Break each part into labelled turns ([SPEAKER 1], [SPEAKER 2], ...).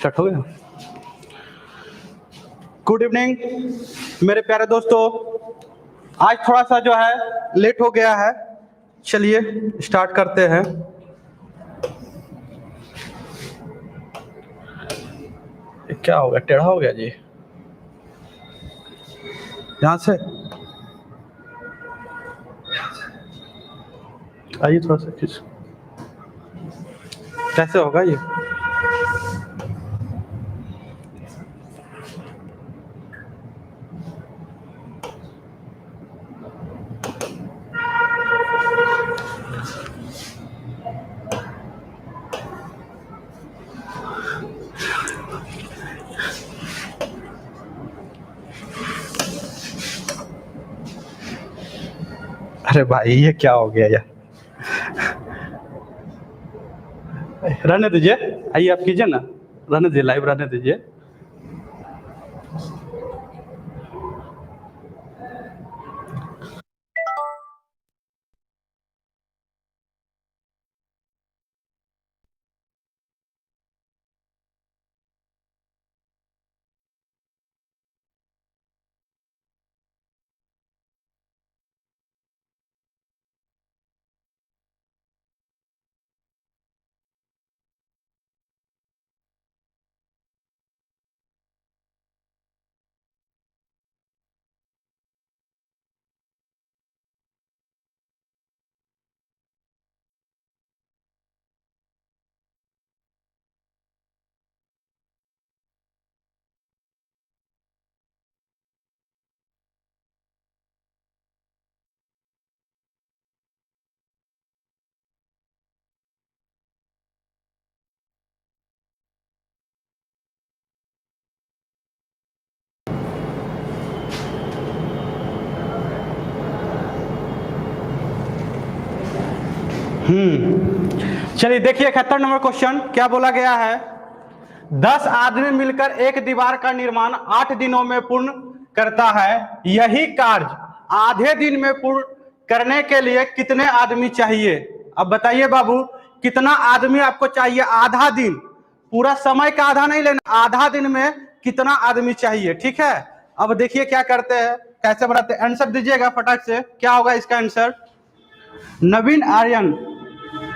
[SPEAKER 1] Start हो गया। Good evening मेरे प्यारे दोस्तों, आज थोड़ा सा जो है लेट हो गया है। चलिए स्टार्ट करते हैं। क्या हो गया, टेढ़ा हो गया जी यहाँ से। आइए थोड़ा सा खींच, कैसे होगा ये। अरे भाई ये क्या हो गया यार, रहने दीजिए। आइए आप कीजिए ना, रहने दीजिए, लाइव रहने दीजिए। चलिए देखिए 71 नंबर क्वेश्चन क्या बोला गया है। 10 आदमी मिलकर एक दीवार का निर्माण 8 दिनों में पूर्ण करता है। यही कार्य आधे दिन में पूर्ण करने के लिए कितने आदमी चाहिए? अब बताइए बाबू, कितना आदमी आपको चाहिए? आधा दिन, पूरा समय का आधा नहीं लेना, आधा दिन में कितना आदमी चाहिए। ठीक है, अब देखिए क्या करते हैं, कैसे बनाते हैं। आंसर दीजिएगा फटाक से, क्या होगा इसका आंसर? नवीन आर्यन,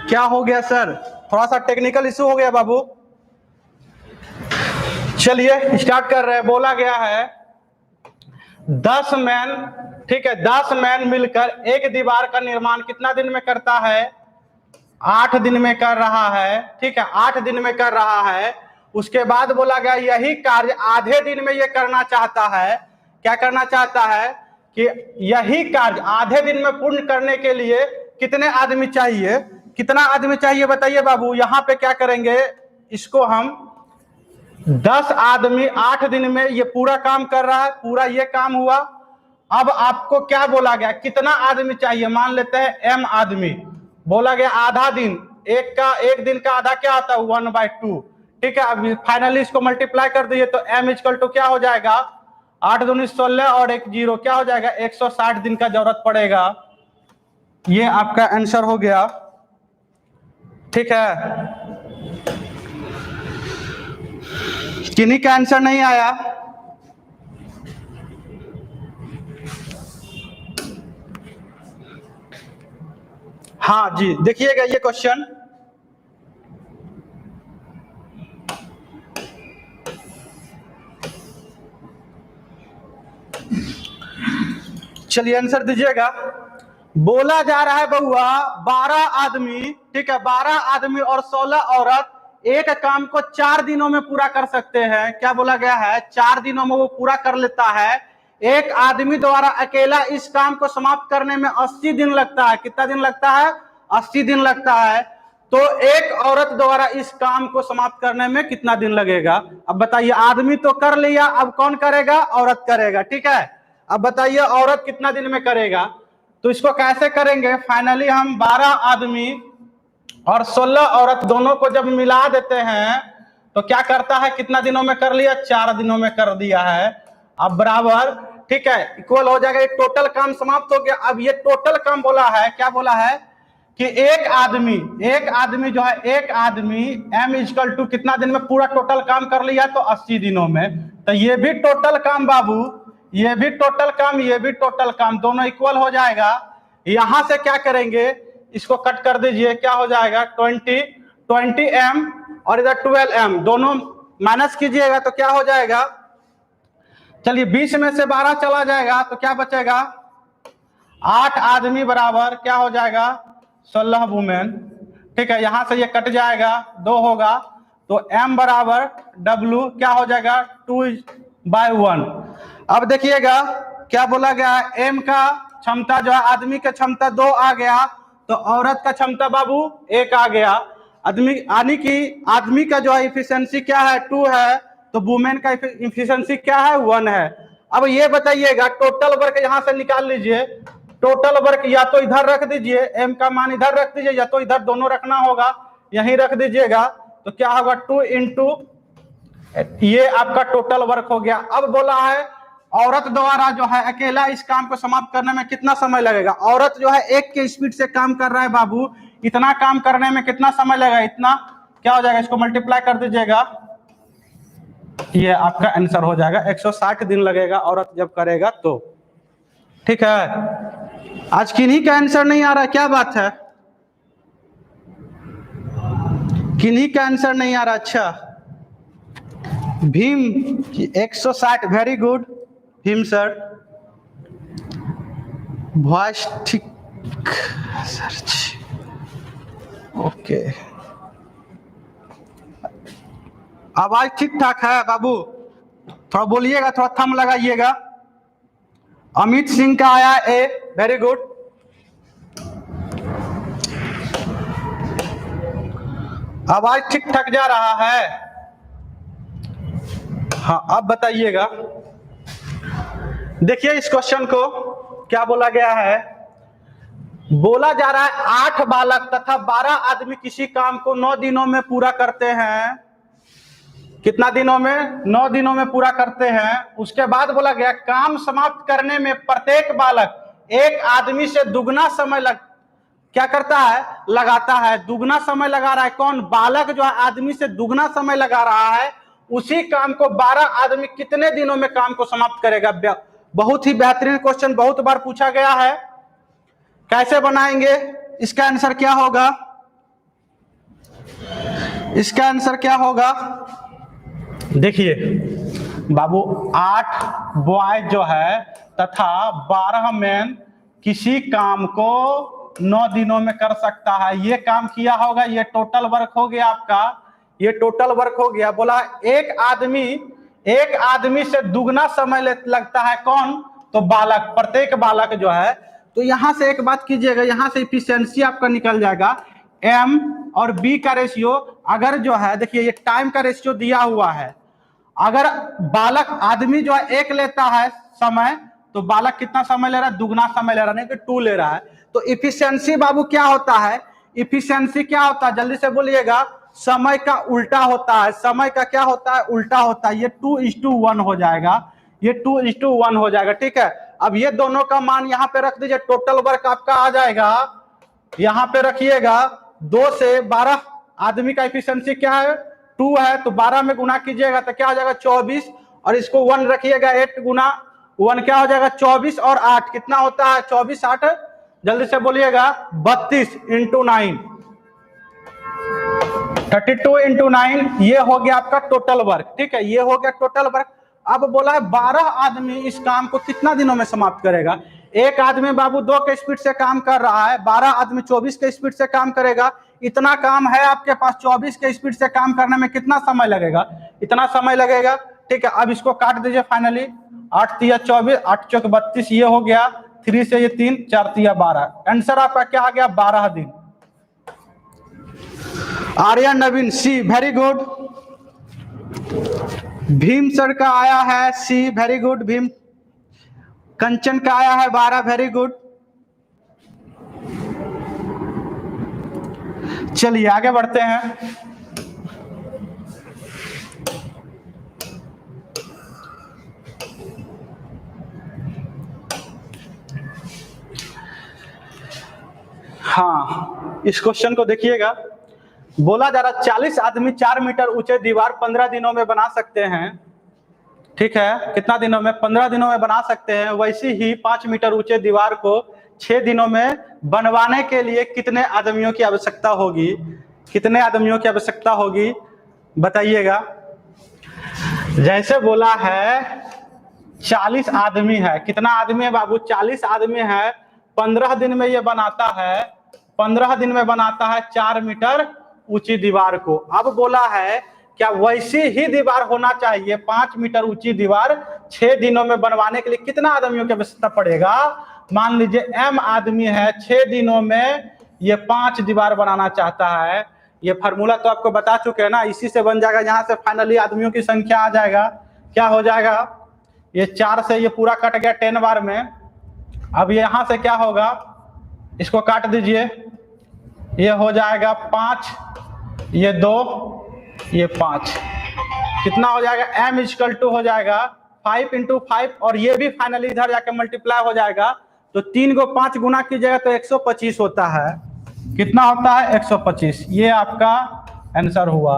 [SPEAKER 1] क्या हो गया सर? थोड़ा सा टेक्निकल इशू हो गया बाबू। चलिए स्टार्ट कर रहे हैं। बोला गया है 10 मैन, ठीक है, 10 मैन मिलकर एक दीवार का निर्माण कितना दिन में करता है? 8 दिन में कर रहा है। ठीक है, 8 दिन में कर रहा है। उसके बाद बोला गया यही कार्य आधे दिन में ये करना चाहता है। क्या करना चाहता है? कि यही कार्य आधे दिन में पूर्ण करने के लिए कितने आदमी चाहिए? कितना आदमी चाहिए बताइए बाबू। यहां पे क्या करेंगे, इसको हम 10 आदमी 8 दिन में ये पूरा काम कर रहा है, पूरा ये काम हुआ। अब आपको क्या बोला गया, कितना आदमी चाहिए? मान लेते हैं m आदमी। बोला गया आधा दिन, एक दिन का आधा क्या आता है? 1/2। ठीक है, अब फाइनली इसको मल्टीप्लाई कर दिए तो m इक्वल टू क्या हो जाएगा? 8 दूनी 16 और 1 0 क्या हो जाएगा? 160 दिन का जरूरत पड़ेगा। ये आपका आंसर हो गया। ठीक है, किन्हीं का आंसर नहीं आया? हाँ जी, देखिएगा ये क्वेश्चन। चलिए आंसर दीजिएगा। बोला जा रहा है बउआ 12 आदमी, ठीक है, 12 आदमी और 16 औरत एक काम को 4 दिनों में पूरा कर सकते हैं। क्या बोला गया है? 4 दिनों में वो पूरा कर लेता है। एक आदमी द्वारा अकेला इस काम को समाप्त करने में 80 दिन लगता है। कितना दिन लगता है? 80 दिन लगता है। तो एक औरत द्वारा इस काम को समाप्त करने में कितना दिन लगेगा? अब बताइए, आदमी तो कर लिया, अब कौन करेगा? औरत करेगा। ठीक है, अब बताइए औरत कितना दिन में करेगा? तो इसको कैसे करेंगे? फाइनली हम 12 आदमी और 16 औरत दोनों को जब मिला देते हैं तो क्या करता है? कितना दिनों में कर लिया? 4 दिनों में कर दिया है। अब बराबर, ठीक है, इक्वल हो जाएगा। ये टोटल काम समाप्त हो गया। अब ये टोटल काम बोला है, क्या बोला है? कि एक आदमी जो है, एक आदमी m इजकल टू कितना दिन में पूरा टोटल काम कर लिया, तो 80 दिनों में। तो ये भी टोटल काम बाबू, ये भी टोटल काम, ये भी टोटल काम, दोनों इक्वल हो जाएगा। यहां से क्या करेंगे, इसको कट कर दीजिए, क्या हो जाएगा 20m और इधर 12m, दोनों माइनस कीजिएगा तो क्या हो जाएगा, चलिए 20 में से 12 चला जाएगा तो क्या बचेगा, 8 आदमी बराबर क्या हो जाएगा 16 वुमेन। ठीक है, यहां से ये कट जाएगा, 2 होगा, तो m बराबर w क्या हो जाएगा 2/1। अब देखिएगा क्या बोला गया है, m का क्षमता जो है, आदमी का क्षमता 2 आ गया, तो औरत का क्षमता बाबू 1 आ गया। आदमी यानी कि आदमी का जो है इफिशियंसी क्या है 2 है, तो वुमेन का इफिशियंसी क्या है 1 है। अब ये बताइएगा टोटल वर्क यहां से निकाल लीजिए, टोटल वर्क या तो इधर रख दीजिए, m का मान इधर रख दीजिए, या तो इधर दोनों रखना होगा, यहीं रख दीजिएगा, तो क्या होगा 2 इंटू ये आपका टोटल वर्क हो गया। अब बोला है औरत द्वारा जो है अकेला इस काम को समाप्त करने में कितना समय लगेगा। औरत जो है 1 के स्पीड से काम कर रहा है बाबू, इतना काम करने में कितना समय लगेगा, इतना क्या हो जाएगा, इसको मल्टीप्लाई कर दीजिएगा, ये आपका आंसर हो जाएगा 160 दिन लगेगा औरत जब करेगा तो। ठीक है, आज किन्हीं का आंसर नहीं आ रहा, क्या बात है, किन्हीं का आंसर नहीं आ रहा। अच्छा, Bhim 160, very good Bhim sir, voice ठीक सर्च, ओके, आवाज ठीक ठाक है बाबू, थोड़ा बोलिएगा, थोड़ा थम लगाइएगा। अमित सिंह का आया ए, वेरी गुड। आवाज ठीक ठाक जा रहा है, हाँ अब बताइएगा। देखिए इस क्वेश्चन को क्या बोला गया है, बोला जा रहा है 8 बालक तथा 12 आदमी किसी काम को 9 दिनों में पूरा करते हैं। कितना दिनों में, 9 दिनों में पूरा करते हैं। उसके बाद बोला गया काम समाप्त करने में प्रत्येक बालक एक आदमी से दुगना समय क्या करता है, लगाता है, दुगना समय लगा रहा है। कौन, बालक जो है आदमी से दुगना समय लगा रहा है, उसी काम को 12 आदमी कितने दिनों में काम को समाप्त करेगा। बहुत ही बेहतरीन क्वेश्चन, बहुत बार पूछा गया है। कैसे बनाएंगे, इसका आंसर क्या होगा, इसका आंसर क्या होगा, देखिए बाबू 8 बॉय जो है तथा 12 मैन किसी काम को 9 दिनों में कर सकता है। ये काम किया होगा, ये टोटल वर्क हो गया आपका, ये टोटल वर्क हो गया। बोला एक आदमी से दुगना समय लगता है, कौन, तो बालक, प्रत्येक बालक जो है। तो यहां से एक बात कीजिएगा, यहां से इफिशियंसी आपका निकल जाएगा, m और b का रेशियो अगर जो है, देखिए ये टाइम का रेशियो दिया हुआ है, अगर बालक आदमी जो है 1 लेता है समय, तो बालक कितना समय ले रहा है, दुगना समय ले रहा है, नहीं कि 2 ले रहा है। तो इफिशियंसी बाबू क्या होता है, इफिशियंसी क्या होता है, जल्दी से बोलिएगा, समय का उल्टा होता है, समय का क्या होता है, उल्टा होता है। ये 2:1 हो जाएगा, ये 2:1 हो जाएगा। ठीक है, अब ये दोनों का मान यहाँ पे रख दीजिए, टोटल वर्क आपका आ जाएगा, यहाँ पे रखिएगा 2 से 12 आदमी का इफिशियंसी क्या है 2 है, तो 12 में गुना कीजिएगा तो क्या हो जाएगा 24, और इसको 1 रखिएगा, 8 गुना 1 क्या हो जाएगा 24, और 8 कितना होता है 24 8, जल्दी से बोलिएगा 32 इंटू 9, 32 इंटू 9, ये हो गया आपका टोटल वर्क। ठीक है, ये हो गया टोटल वर्क। अब बोला है 12 आदमी इस काम को कितना दिनों में समाप्त करेगा। एक आदमी बाबू 2 के स्पीड से काम कर रहा है, 12 आदमी 24 के स्पीड से काम करेगा। इतना काम है आपके पास, 24 के स्पीड से काम करने में कितना समय लगेगा, इतना समय लगेगा। ठीक है, अब इसको काट दीजिए फाइनली, 8 तिया 24, 8 चौक 32, ये हो गया, 3 से ये 3, 4 तिया 12, आंसर आपका क्या आ गया 12 दिन। आर्यन नवीन सी, वेरी गुड। भीम सर का आया है सी, वेरी गुड भीम। कंचन का आया है 12, वेरी गुड। चलिए आगे बढ़ते हैं। हाँ, इस क्वेश्चन को देखिएगा। बोला जा रहा 40 आदमी 4 मीटर ऊंचे दीवार 15 दिनों में बना सकते हैं। ठीक है, कितना दिनों में? 15 दिनों में बना सकते हैं। वैसी ही 5 मीटर ऊंचे दीवार को 6 दिनों में बनवाने के लिए कितने आदमियों की आवश्यकता होगी? कितने आदमियों की आवश्यकता होगी बताइएगा। जैसे बोला है 40 आदमी है। कितना आदमी है बाबू? 40 आदमी है। 15 दिन में ये बनाता है, 15 दिन में बनाता है 4 मीटर ऊंची दीवार को। अब बोला है क्या वैसी ही दीवार होना चाहिए 5 मीटर ऊंची दीवार 6 दिनों में बनवाने के लिए कितना आदमियों की आवश्यकता पड़ेगा? मान लीजिए m आदमी है, 6 दिनों में ये 5 दीवार बनाना चाहता है। ये फार्मूला तो आपको बता चुके हैं ना, इसी से बन जाएगा। यहाँ से फाइनली आदमियों की संख्या आ जाएगा। क्या हो जाएगा? ये 4 से ये पूरा कट गया 10 बार में। अब यहाँ से क्या होगा? इसको काट दीजिए, ये हो जाएगा 5, ये 2, ये 5। कितना हो जाएगा? m इक्वल टू हो जाएगा 5 × 5, और ये भी फाइनली इधर जाके मल्टीप्लाई हो जाएगा। तो 3 को 5 गुना कीजिएगा तो 125 होता है। कितना होता है? 125। ये आपका आंसर हुआ।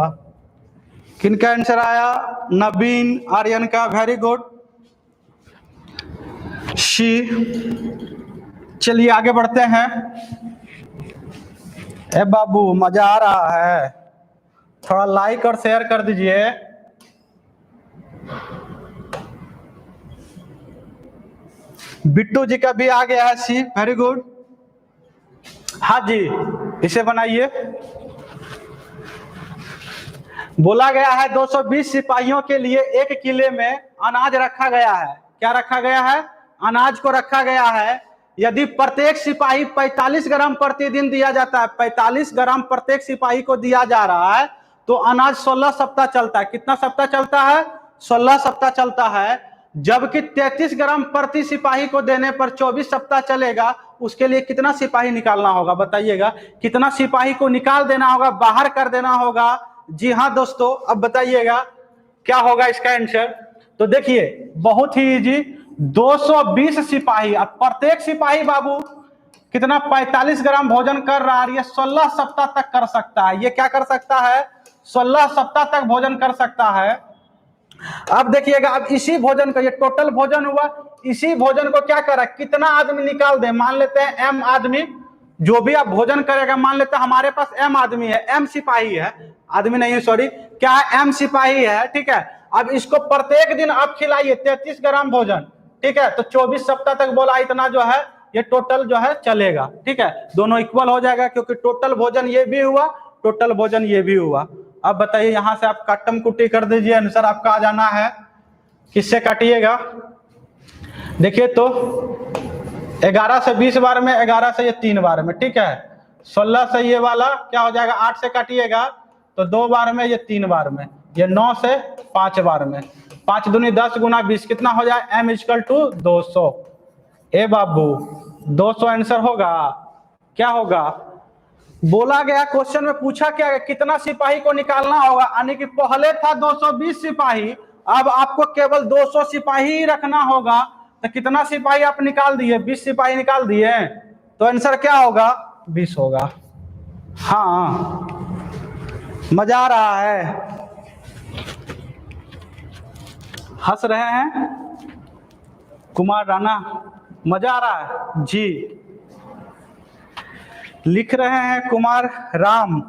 [SPEAKER 1] किनका आंसर आया? नवीन आर्यन का। Very good she. चलिए आगे बढ़ते हैं। ए बाबू मजा आ रहा है, थोड़ा लाइक और शेयर कर दीजिए। बिट्टू जी का भी आ गया है सी। Very good. हाँ जी, इसे बनाइए। बोला गया है 220 सिपाहियों के लिए एक किले में अनाज रखा गया है। क्या रखा गया है? अनाज को रखा गया है। यदि प्रत्येक सिपाही 45 ग्राम प्रतिदिन दिया जाता है, 45 ग्राम प्रत्येक सिपाही को दिया जा रहा है, तो अनाज 16 सप्ताह चलता है। कितना सप्ताह चलता है? 16 सप्ताह चलता है। जबकि 33 ग्राम प्रति सिपाही को देने पर 24 सप्ताह चलेगा। उसके लिए कितना सिपाही निकालना होगा बताइएगा। कितना सिपाही को निकाल देना होगा, बाहर कर देना होगा? जी हाँ दोस्तों, अब बताइएगा क्या होगा इसका आंसर। तो देखिए बहुत ही इजी, 220 सिपाही। अब प्रत्येक सिपाही बाबू कितना? 45 ग्राम भोजन कर रहा है। ये 16 सप्ताह तक कर सकता है। ये क्या कर सकता है? 16 सप्ताह तक भोजन कर सकता है। अब देखिएगा, अब इसी भोजन को, ये टोटल भोजन हुआ, इसी भोजन को क्या करा? कितना आदमी निकाल दे? मान लेते हैं m आदमी, जो भी आप भोजन करेगा, मान लेते हैं हमारे पास m आदमी है, m सिपाही है, आदमी नहीं सॉरी, क्या है? m सिपाही है। ठीक है, अब इसको प्रत्येक दिन आप खिलाइए 33 ग्राम भोजन। ठीक है, तो 24 सप्ताह तक बोला इतना जो है ये टोटल जो है चलेगा। ठीक है, दोनों इक्वल हो जाएगा क्योंकि टोटल भोजन ये भी हुआ, टोटल भोजन ये भी हुआ। अब बताइए, यहां से आप काटम कुट्टी कर दीजिए, आंसर आपका आ जाना है। किससे काटिएगा? देखिए तो 11 से 20 बार में, 11 से ये 3 बार में। ठीक है, 16 से ये वाला क्या हो जाएगा? 8 से काटिएगा तो 2 बार में, ये 3 बार में, ये 9 से 5 बार में। 5 दूनी 10 गुना 20 कितना हो जाए? m equal to 200। ए बाबू 200 आंसर होगा। क्या होगा? बोला गया क्वेश्चन में पूछा क्या है? कितना सिपाही को निकालना होगा। यानी कि पहले था 220 सिपाही, अब आपको केवल 200 सिपाही ही रखना होगा। तो कितना सिपाही आप निकाल दिए? 20 सिपाही निकाल दिए, तो आंसर क्या होगा? 20 होगा। हाँ, मजा आ रहा है, हंस रहे हैं कुमार राणा, मजा आ रहा है जी। लिख रहे हैं कुमार राम,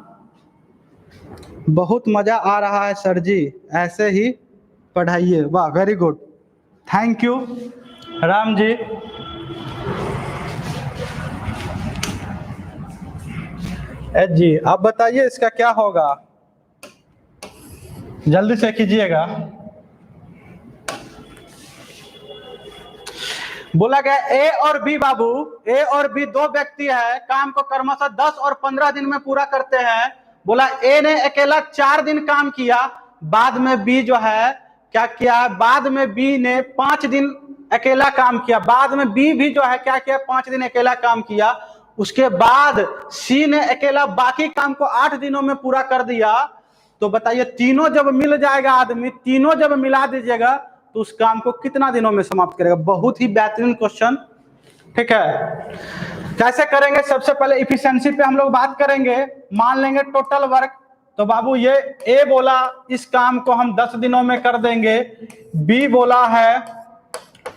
[SPEAKER 1] बहुत मजा आ रहा है सर जी, ऐसे ही पढ़ाइए। वाह, very good, thank you Ram ji. जी अब बताइए इसका क्या होगा, जल्दी से कीजिएगा। बोला गया ए और बी बाबू, ए और बी दो व्यक्ति है, काम को क्रमशः 10 और 15 दिन में पूरा करते हैं। बोला ए ने अकेला 4 दिन काम किया, बाद में बी जो है क्या किया? बाद में बी ने 5 दिन अकेला काम किया। बाद में बी भी जो है क्या किया? 5 दिन अकेला काम किया। उसके बाद सी ने अकेला बाकी काम को 8 दिनों में पूरा कर दिया। तो बताइए तीनों जब मिल जाएगा आदमी, तीनों जब मिला दीजिएगा तो उस काम को कितना दिनों में समाप्त करेगा? बहुत ही बेहतरीन क्वेश्चन, ठीक है, कैसे करेंगे? सबसे पहले इफिशिएंसी पे हम लोग बात करेंगे। मान लेंगे टोटल वर्क, तो बाबू ये ए बोला इस काम को हम 10 दिनों में कर देंगे, बी बोला है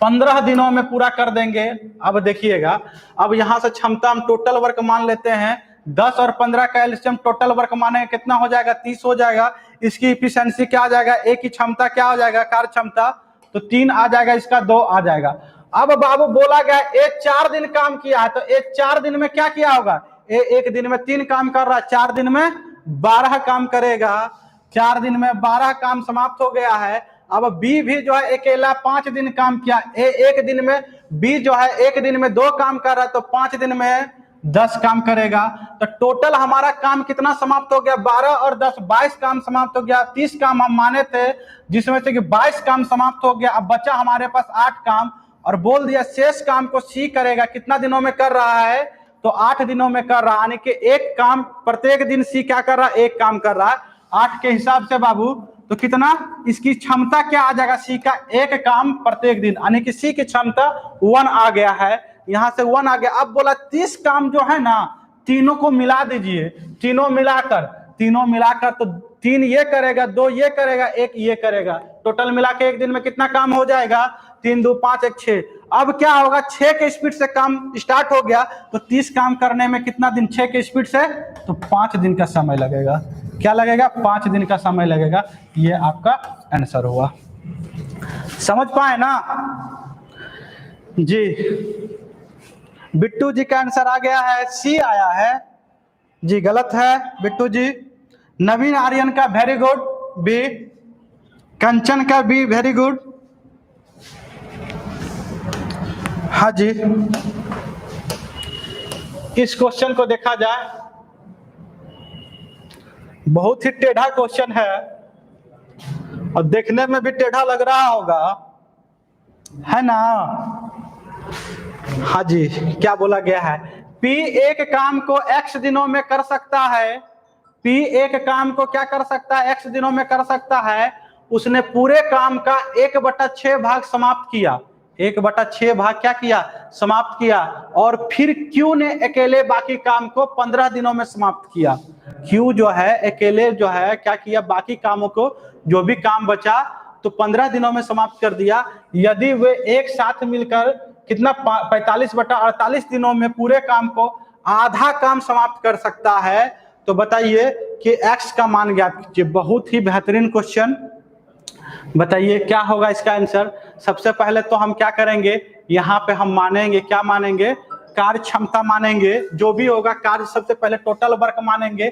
[SPEAKER 1] 15 दिनों में पूरा कर देंगे। अब देखिएगा, अब यहां से क्षमता हम टोटल वर्क मान लेते हैं, 10 और 15 का एलसीएम टोटल वर्क माने कितना हो जाएगा? 30 हो जाएगा। इसकी इफिशिएंसी क्या आ जाएगा? ए की क्षमता क्या हो जाएगा? कार्य क्षमता, तो 3 आ जाएगा, इसका 2 आ जाएगा। अब बाबू बोला गया ए 4 दिन काम किया है, तो ए 4 दिन में क्या किया होगा? ए 1 दिन में 3 काम कर रहा है, 4 दिन में 12 काम करेगा। 4 दिन में 12 काम समाप्त हो गया है। अब बी भी जो है अकेला 5 दिन काम किया, ए 1 दिन में, बी जो है 1 दिन में 2 काम कर रहा है, तो 5 दिन में 10 काम करेगा। तो टोटल हमारा काम कितना समाप्त हो गया? 12 और 10 22 काम समाप्त हो गया। 30 काम हम माने थे, जिसमें से कि 22 काम समाप्त हो गया। अब बचा हमारे पास 8 काम, और बोल दिया शेष काम को सी करेगा। कितना दिनों में कर रहा है? तो 8 दिनों में कर रहा है, यानी कि एक काम प्रत्येक दिन सी क्या कर रहा है? एक काम कर रहा है। 8 के हिसाब से बाबू तो कितना इसकी क्षमता क्या आ जाएगा? सी का एक काम प्रत्येक दिन, यानी कि सी की क्षमता 1 आ गया है, यहां से 1 आ गया। अब बोला 30 काम जो है ना, तीनों को मिला दीजिए, तीनों मिलाकर तो 3 ये करेगा, 2 ये करेगा, 1 ये करेगा, टोटल मिला के एक दिन में कितना काम हो जाएगा? 3 2 5 1 6। अब क्या होगा? 6 के स्पीड से काम स्टार्ट हो गया, तो 30 काम करने में कितना दिन? 6 के स्पीड से, तो 5 दिन का समय लगेगा। क्या लगेगा? 5 दिन का समय लगेगा। ये आपका आंसर हुआ। समझ पाए ना जी? बिट्टू जी का आंसर आ गया है, सी आया है जी, गलत है बिट्टू जी। नवीन आर्यन का वेरी गुड, बी। कंचन का बी, वेरी गुड। हाँ जी, इस क्वेश्चन को देखा जाए, बहुत ही टेढ़ा क्वेश्चन है और देखने में भी टेढ़ा लग रहा होगा, है ना? हाँ जी, क्या बोला गया है? पी एक काम को x दिनों में कर सकता है, पी एक काम को क्या कर सकता है? x दिनों में कर सकता है। उसने पूरे काम का 1/6 भाग समाप्त किया, 1/6 भाग क्या किया? समाप्त किया। और फिर क्यू ने अकेले बाकी काम को 15 दिनों में समाप्त किया। क्यू जो है अकेले जो है क्या किया? बाकी कामों को, जो भी काम बचा तो 15 दिनों में समाप्त कर दिया। यदि वे एक साथ मिलकर कितना 45/48 दिनों में पूरे काम को आधा काम समाप्त कर सकता है, तो बताइए कि x का मान ज्ञात कीजिए। बहुत ही बेहतरीन क्वेश्चन, बताइए क्या होगा इसका आंसर? सबसे पहले तो हम क्या करेंगे, यहाँ पे हम मानेंगे, क्या मानेंगे? कार्य क्षमता मानेंगे, जो भी होगा कार्य, सबसे पहले टोटल वर्क मानेंगे।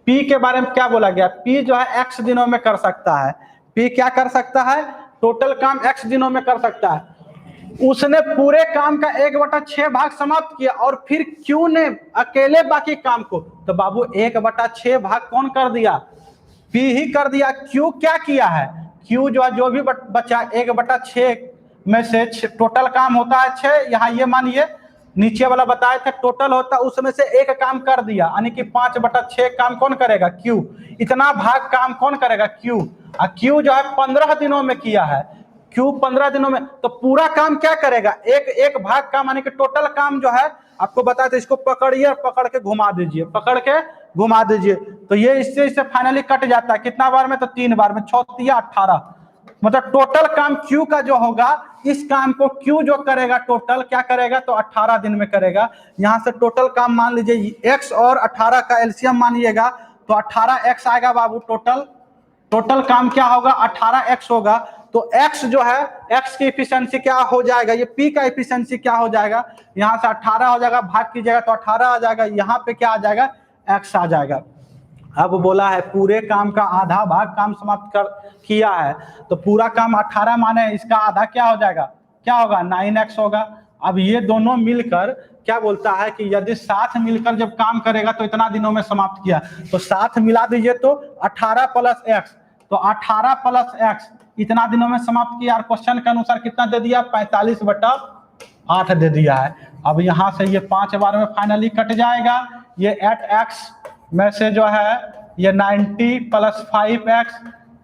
[SPEAKER 1] P के बारे में क्या बोला गया? P जो है x दिनों में कर सकता है। P क्या कर सकता है? टोटल काम x दिनों में कर सकता है। उसने पूरे काम का 1/6 भाग समाप्त किया, और फिर Q ने अकेले बाकी काम को, तो बाबू 1/6 भाग कौन कर दिया? P ही कर दिया। Q क्या किया है? Q जो है जो भी बचा 1/6 में से टोटल काम होता है 6, यहाँ ये मानिए नीचे वाला बताया था टोटल होता, उसमें से एक काम कर दिया, यानी कि 5/6 काम कौन करेगा? Q। इतना भाग काम कौन करेगा? Q। और Q जो है 15 दिनों में किया है, Q 15 दिनों में, तो पूरा काम क्या करेगा? एक भाग काम, यानी कि टोटल काम जो है आपको बताया था, इसको पकड़िए, पकड़ के घुमा दीजिए, पकड़ के घुमा दीजिए, तो ये इससे फाइनली कट जाता है। कितना बार में? तो 3 बार में, 6 × 18, मतलब टोटल काम Q का जो होगा, इस काम को Q जो करेगा टोटल क्या करेगा? तो 18 दिन में करेगा। यहां से टोटल काम मान लीजिए x और 18 का एलसीएम मानिएगा, तो 18x आएगा बाबू। टोटल काम क्या होगा? 18x होगा। तो x जो है, x की इफिशिएंसी क्या हो जाएगा? ये P का इफिशिएंसी क्या हो जाएगा? यहां से 18 हो जाएगा, भाग कीजिएगा तो 18 आ जाएगा, यहाँ पे क्या आ जाएगा? x आ जाएगा। अब बोला है पूरे काम का आधा भाग काम समाप्त किया है, तो पूरा काम 18 माने, इसका आधा क्या हो जाएगा? क्या होगा? 9x होगा। अब ये दोनों मिलकर क्या बोलता है कि यदि साथ मिलकर जब काम करेगा तो इतना दिनों में समाप्त किया, तो साथ मिला दीजिए तो 18 + x, तो 18 + x इतना दिनों में समाप्त किया। और क्वेश्चन के अनुसार कितना दे दिया? 45/8 दे दिया है। अब यहाँ से ये 5 बार में फाइनली कट जाएगा। ये 8x में से जो है ये 90 + 5x,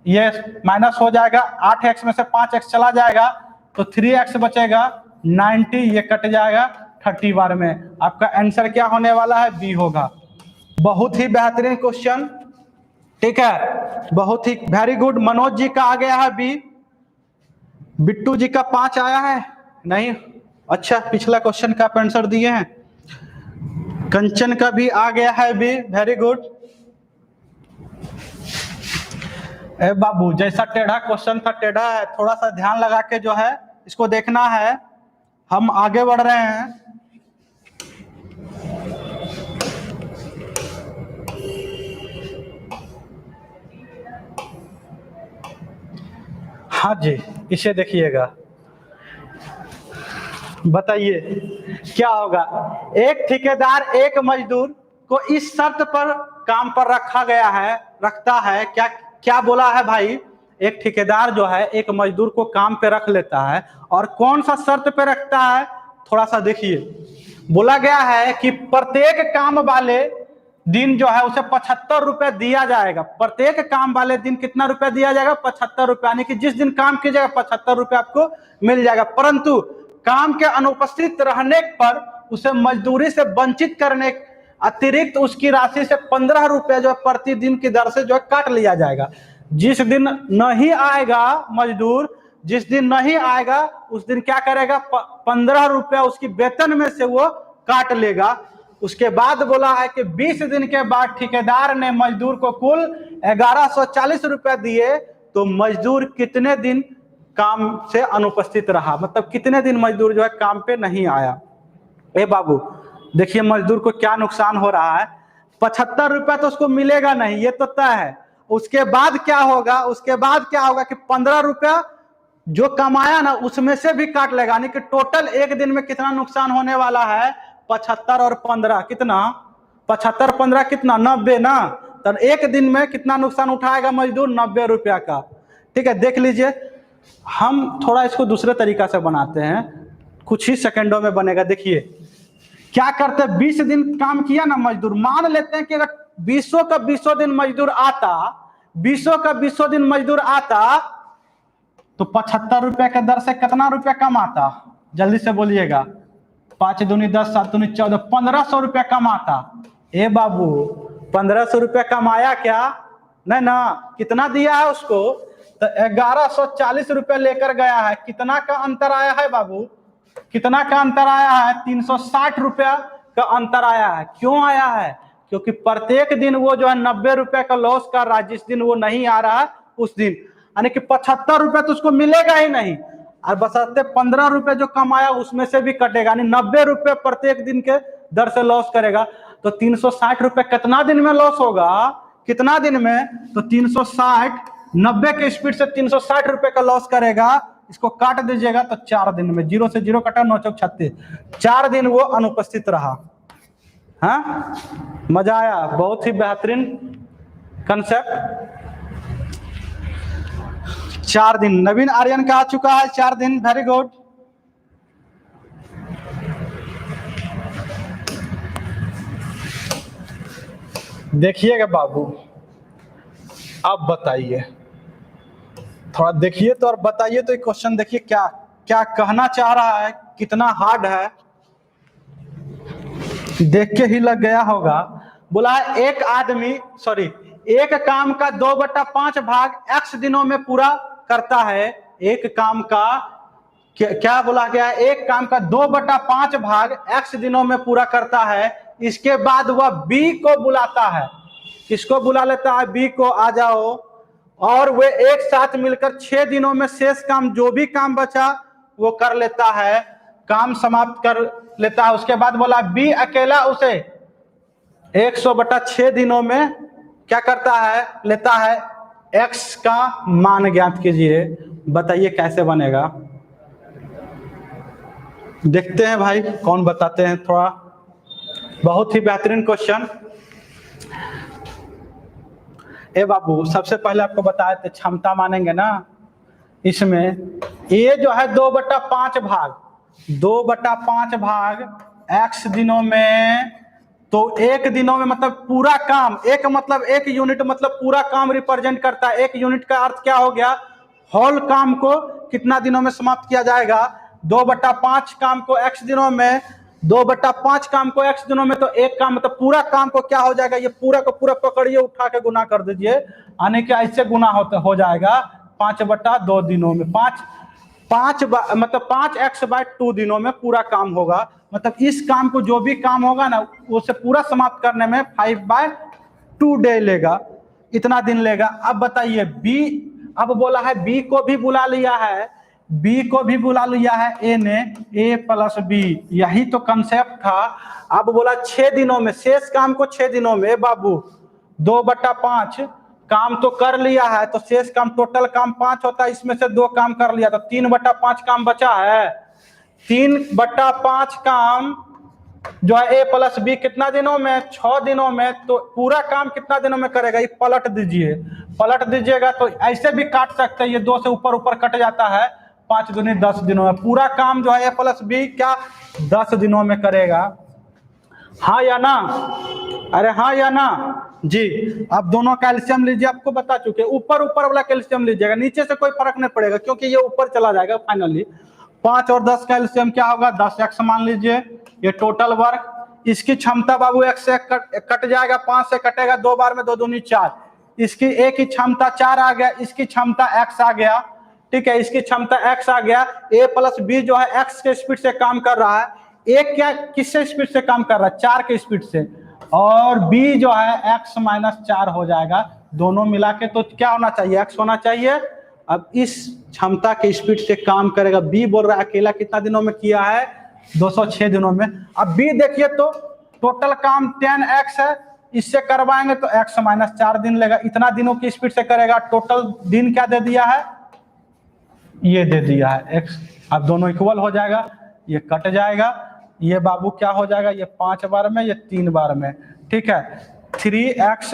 [SPEAKER 1] ये माइनस हो जाएगा। 8x में से 5x चला जाएगा तो 3x बचेगा, 90 ये कट जाएगा, 30 बार में। आपका आंसर क्या होने वाला है? बी होगा। बहुत ही बेहतरीन क्वेश्चन, ठीक है, बहुत ही वेरी गुड। मनोज जी का आ गया है बी, बिट्टू जी का 5 आया है नहीं? अच्छा, पिछला क्वेश्चन का आप आंसर दिए हैं। कंचन का भी आ गया है बी, वेरी गुड। ए बाबू, जैसा टेढ़ा क्वेश्चन था टेढ़ा है, थोड़ा सा ध्यान लगा के जो है इसको देखना है। हम आगे बढ़ रहे हैं। हाँ जी, इसे देखिएगा, बताइए क्या होगा। एक ठेकेदार एक मजदूर को इस शर्त पर काम पर रखता है, क्या क्या बोला है भाई? एक ठेकेदार जो है एक मजदूर को काम पे रख लेता है, और कौन सा शर्त पे रखता है? थोड़ा सा देखिए, बोला गया है कि प्रत्येक काम वाले दिन जो है उसे 75 रुपए दिया जाएगा। प्रत्येक काम वाले दिन कितना रुपया दिया जाएगा? 75 रुपया, यानी कि जिस दिन काम कीजिएगा 75 रुपया आपको मिल जाएगा। परंतु काम के अनुपस्थित रहने पर उसे मजदूरी से वंचित करने अतिरिक्त उसकी राशि से 15 रुपया जो है प्रतिदिन की दर से जो है काट लिया जाएगा। जिस दिन नहीं आएगा मजदूर, जिस दिन नहीं आएगा उस दिन क्या करेगा? 15 रुपया उसकी वेतन में से वो काट लेगा। उसके बाद बोला है कि 20 दिन के बाद ठेकेदार ने मजदूर को कुल 1140 रुपया दिए, तो मजदूर कितने दिन काम से अनुपस्थित रहा? मतलब कितने दिन मजदूर जो है काम पे नहीं आया। ए बाबू देखिए, मजदूर को क्या नुकसान हो रहा है। 75 रुपया तो उसको मिलेगा नहीं, ये तो तय है। उसके बाद क्या होगा? उसके बाद क्या होगा कि 15 रुपया जो कमाया ना उसमें से भी काट लेगा, यानी कि टोटल एक दिन में कितना नुकसान होने वाला है? 75 और 15 कितना? 75 15 कितना? 90 ना। तो एक दिन में कितना नुकसान उठाएगा मजदूर? 90 रुपया का। ठीक है, देख लीजिए। हम थोड़ा इसको दूसरे तरीका से बनाते हैं, कुछ ही सेकंडों में बनेगा। देखिए क्या करते हैं, 20 दिन काम किया ना मजदूर, मान लेते हैं कि अगर 20 का 20 दिन मजदूर आता, 20 का 20 दिन मजदूर आता, तो 75 रुपए के दर से कितना रुपया कमाता? जल्दी से बोलिएगा। 5 दूनी 10, 7 दूनी 14, 1500 रुपया कमाता। ए बाबू 1500 रुपया कमाया क्या? नहीं ना। कितना दिया है उसको? तो 1140 रुपया लेकर गया है। कितना का अंतर आया है बाबू? कितना का अंतर आया है? 360 रुपया का अंतर आया है। क्यों आया है? क्योंकि प्रत्येक दिन वो जो है 90 रुपया का लॉस कर रहा है। जिस दिन वो नहीं आ रहा है उस दिन, यानी कि 75 रुपया तो उसको मिलेगा ही नहीं, और बशर्ते 15 रुपये जो कमाया उसमें से भी कटेगा, यानी 90 रुपये प्रत्येक दिन के दर से लॉस करेगा। तो 360 रुपये कितना दिन में लॉस होगा? कितना दिन में? तो 360, 90 के स्पीड से 360 रुपये का लॉस करेगा। इसको काट दीजिएगा तो 4 दिन में, 0 से 0 कटा, 9 चौक 36, 4 दिन वो अनुपस्थित रहा। हाँ, मजा आया? बहुत ही बेहतरीन कंसेप्ट। 4 दिन नवीन आर्यन का आ चुका है, 4 दिन, वेरी गुड। देखिएगा बाबू, अब बताइए, थोड़ा देखिए तो और बताइए तो। एक क्वेश्चन देखिए क्या क्या कहना चाह रहा है, कितना हार्ड है, देख के ही लग गया होगा। बोला है एक आदमी, सॉरी, एक काम का 2/5 भाग x दिनों में पूरा करता है। एक काम का क्या बोला गया है? एक काम का 2/5 भाग x दिनों में पूरा करता है। इसके बाद वह b को बुलाता है। किसको बुला लेता है? b को, आ जाओ। और वे एक साथ मिलकर 6 दिनों में शेष काम, जो भी काम बचा वो कर लेता है, काम समाप्त कर लेता है। उसके बाद बोला बी अकेला उसे 100/6 दिनों में क्या करता है? लेता है। एक्स का मान ज्ञात कीजिए। बताइए कैसे बनेगा? देखते हैं भाई कौन बताते हैं। थोड़ा बहुत ही बेहतरीन क्वेश्चन। ए बाबू सबसे पहले आपको बताए थे क्षमता मानेंगे ना। इसमें ये जो है 2/5 भाग, 2/5 भाग x दिनों में, तो एक दिनों में मतलब पूरा काम, एक मतलब एक यूनिट मतलब पूरा काम रिप्रेजेंट करता है। एक यूनिट का अर्थ क्या हो गया? होल काम को कितना दिनों में समाप्त किया जाएगा? 2/5 काम को x दिनों में, 2/5 काम को x दिनों में, तो एक काम मतलब पूरा काम को क्या हो जाएगा, ये पूरा को पूरा पकड़िए, उठा के गुना कर दीजिए, यानी कि ऐसे गुना हो जाएगा 5/2 दिनों में, मतलब 5x/2 दिनों में पूरा काम होगा। मतलब इस काम को जो भी काम होगा ना उसे पूरा समाप्त करने में 5/2 डे लेगा, इतना दिन लेगा। अब बताइए बी, अब बोला है बी को भी बुला लिया है, बी को भी बुला लिया है ए ने, ए प्लस बी, यही तो कंसेप्ट था। अब बोला 6 दिनों में, शेष काम को 6 दिनों में बाबू 2/5 काम तो कर लिया है, तो शेष काम टोटल काम 5 होता है, इसमें से 2 काम कर लिया तो 3/5 काम बचा है। 3/5 काम जो है ए प्लस बी कितना दिनों में, 6 दिनों में। तो पूरा काम कितना दिनों में करेगा, ये पलट दीजिए, पलट दीजिएगा तो ऐसे भी काट सकते हैं, ये 2 से ऊपर ऊपर कट जाता है, 5 दूनी 10 दिनों में पूरा काम जो है ए प्लस बी क्या 10 दिनों में करेगा। हाँ या ना, अरे हाँ या ना जी। अब दोनों कैल्शियम लीजिए, आपको बता चुके, ऊपर ऊपर वाला कैल्शियम लीजिएगा, नीचे से कोई फर्क नहीं पड़ेगा क्योंकि ये ऊपर चला जाएगा फाइनली। 5 और 10 कैल्शियम क्या होगा, 10x मान लीजिए, ये टोटल वर्क। इसकी क्षमता बाबू x से कट जाएगा, 5 से कटेगा 2 बार में, 2 दूनी 4। इसकी ए की क्षमता 4 आ गया, इसकी क्षमता x आ गया, ठीक है, इसकी क्षमता x आ गया। ए प्लस बी जो है x के स्पीड से काम कर रहा है, ए क्या किससे स्पीड से काम कर रहा है, 4 के स्पीड से, और बी जो है x - 4 हो जाएगा, दोनों मिला के तो क्या होना चाहिए, x होना चाहिए। अब इस क्षमता के स्पीड से काम करेगा, बी बोल रहा है अकेला कितना दिनों में किया है, 206 दिनों में। अब बी देखिए तो टोटल काम 10x है, इससे करवाएंगे तो x - 4 दिन लेगा, इतना दिनों की स्पीड से करेगा। टोटल दिन क्या दे दिया है, ये दे दिया है x। अब दोनों इक्वल हो जाएगा, ये कट जाएगा, ये बाबू क्या हो जाएगा, ये 5 बार में, ये 3 बार में, ठीक है। 3x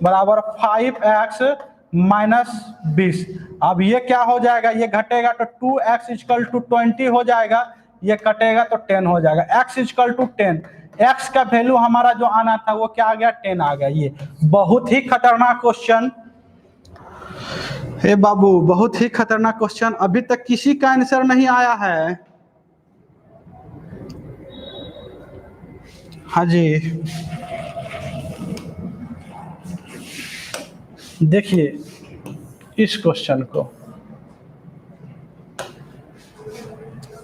[SPEAKER 1] बराबर 5x - 20। अब ये क्या हो जाएगा, ये घटेगा तो 2x = 20 हो जाएगा, ये कटेगा तो 10 हो जाएगा, x = 10। x का वैल्यू हमारा जो आना था वो क्या आ गया, 10 आ गया। ये बहुत ही खतरनाक क्वेश्चन हे बाबू, बहुत ही खतरनाक क्वेश्चन, अभी तक किसी का आंसर नहीं आया है। हाँ जी, देखिए इस क्वेश्चन को